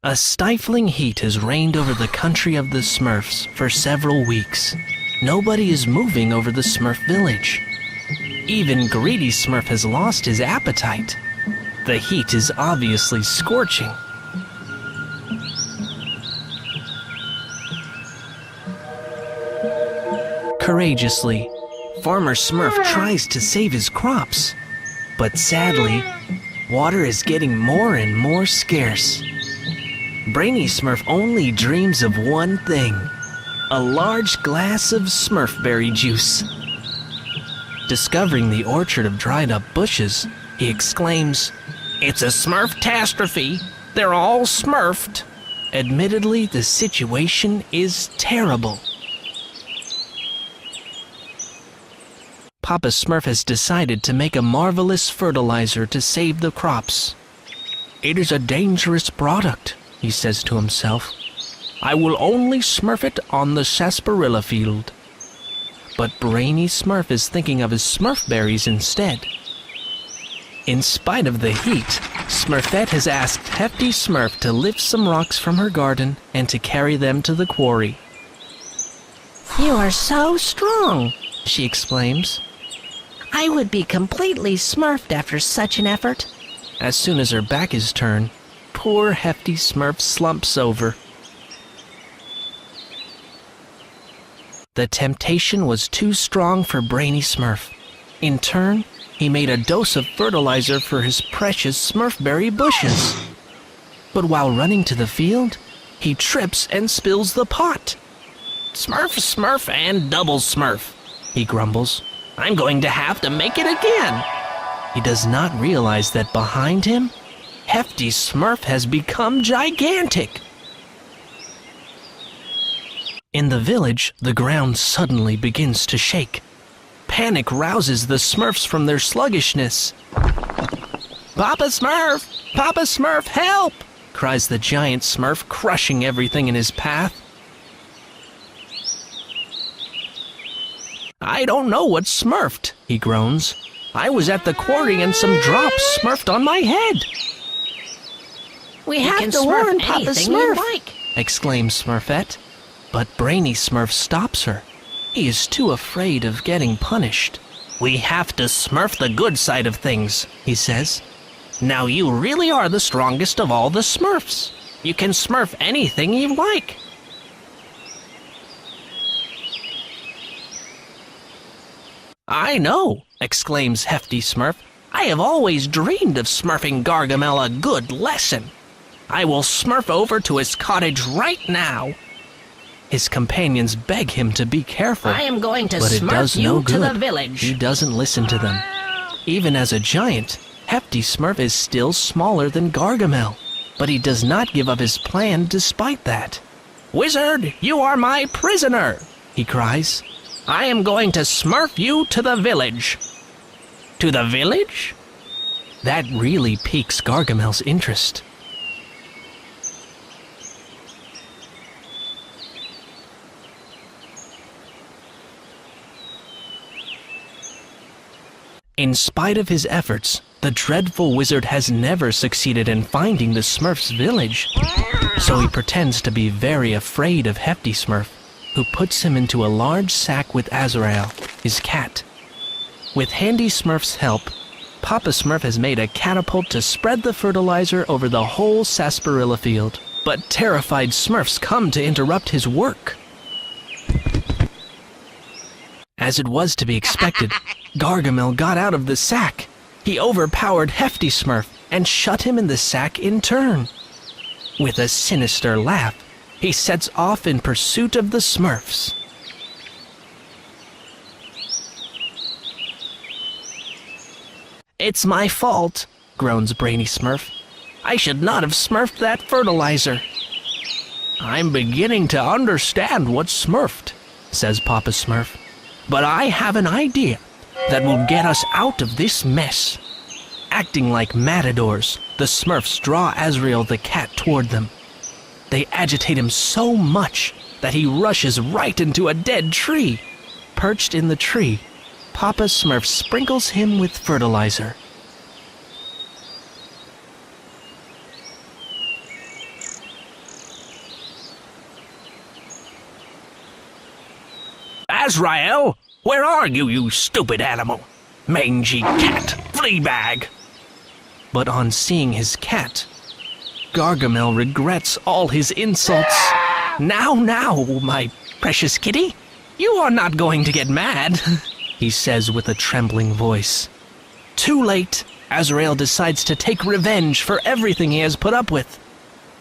A stifling heat has reigned over the country of the Smurfs for several weeks. Nobody is moving over the Smurf village. Even greedy Smurf has lost his appetite. The heat is obviously scorching. Courageously, Farmer Smurf tries to save his crops. But sadly, water is getting more and more scarce. Brainy Smurf only dreams of one thing: a large glass of Smurfberry juice. Discovering the orchard of dried-up bushes, he exclaims, "It's a Smurf-tastrophe! They're all smurfed!" Admittedly, the situation is terrible. Papa Smurf has decided to make a marvelous fertilizer to save the crops. "It is a dangerous product," he says to himself. "I will only smurf it on the sarsaparilla field." But Brainy Smurf is thinking of his Smurfberries instead. In spite of the heat, Smurfette has asked Hefty Smurf to lift some rocks from her garden and to carry them to the quarry. "You are so strong," she exclaims. "I would be completely smurfed after such an effort." As soon as her back is turned, poor Hefty Smurf slumps over. The temptation was too strong for Brainy Smurf. In turn, he made a dose of fertilizer for his precious Smurfberry bushes. But while running to the field, he trips and spills the pot. "Smurf, Smurf, and double Smurf," he grumbles. "I'm going to have to make it again." He does not realize that behind him, Hefty Smurf has become gigantic. In the village, the ground suddenly begins to shake. Panic rouses the Smurfs from their sluggishness. "Papa Smurf! Papa Smurf, help!" cries the giant Smurf, crushing everything in his path. "I don't know what's smurfed," he groans. "I was at the quarry and some drops smurfed on my head." "We have to warn Papa Smurf," exclaims Smurfette. But Brainy Smurf stops her. He is too afraid of getting punished. "We have to smurf the good side of things," he says. "Now you really are the strongest of all the Smurfs. You can smurf anything you like." "I know," exclaims Hefty Smurf. "I have always dreamed of smurfing Gargamel a good lesson. I will smurf over to his cottage right now." His companions beg him to be careful, "I am going to but it smurf does no you to good. the village." He doesn't listen to them. Even as a giant, Hefty Smurf is still smaller than Gargamel, but he does not give up his plan despite that. "Wizard, you are my prisoner," he cries. "I am going to smurf you to the village." "To the village?" That really piques Gargamel's interest. In spite of his efforts, the dreadful wizard has never succeeded in finding the Smurf's village. So he pretends to be very afraid of Hefty Smurf, who puts him into a large sack with Azrael, his cat. With Handy Smurf's help, Papa Smurf has made a catapult to spread the fertilizer over the whole sarsaparilla field. But terrified Smurfs come to interrupt his work. As it was to be expected, Gargamel got out of the sack. He overpowered Hefty Smurf and shut him in the sack in turn. With a sinister laugh, he sets off in pursuit of the Smurfs. "It's my fault," groans Brainy Smurf. "I should not have smurfed that fertilizer." "I'm beginning to understand what's smurfed," says Papa Smurf. "But I have an idea that will get us out of this mess." Acting like matadors, the Smurfs draw Azrael the cat toward them. They agitate him so much that he rushes right into a dead tree. Perched in the tree, Papa Smurf sprinkles him with fertilizer. Azrael, where are you, you stupid animal? Mangy cat, flea bag. But on seeing his cat, Gargamel regrets all his insults. Now, my precious kitty, you are not going to get mad, he says with a trembling voice. Too late, Azrael decides to take revenge for everything he has put up with.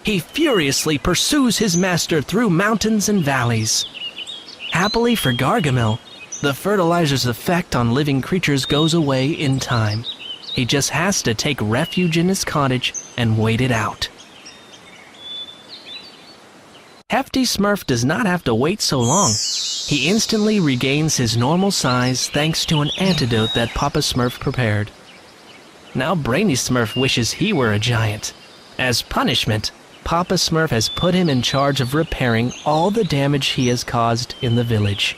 He furiously pursues his master through mountains and valleys. Happily for Gargamel, the fertilizer's effect on living creatures goes away in time. He just has to take refuge in his cottage and wait it out. Hefty Smurf does not have to wait so long. He instantly regains his normal size thanks to an antidote that Papa Smurf prepared. Now Brainy Smurf wishes he were a giant. As punishment, Papa Smurf has put him in charge of repairing all the damage he has caused in the village.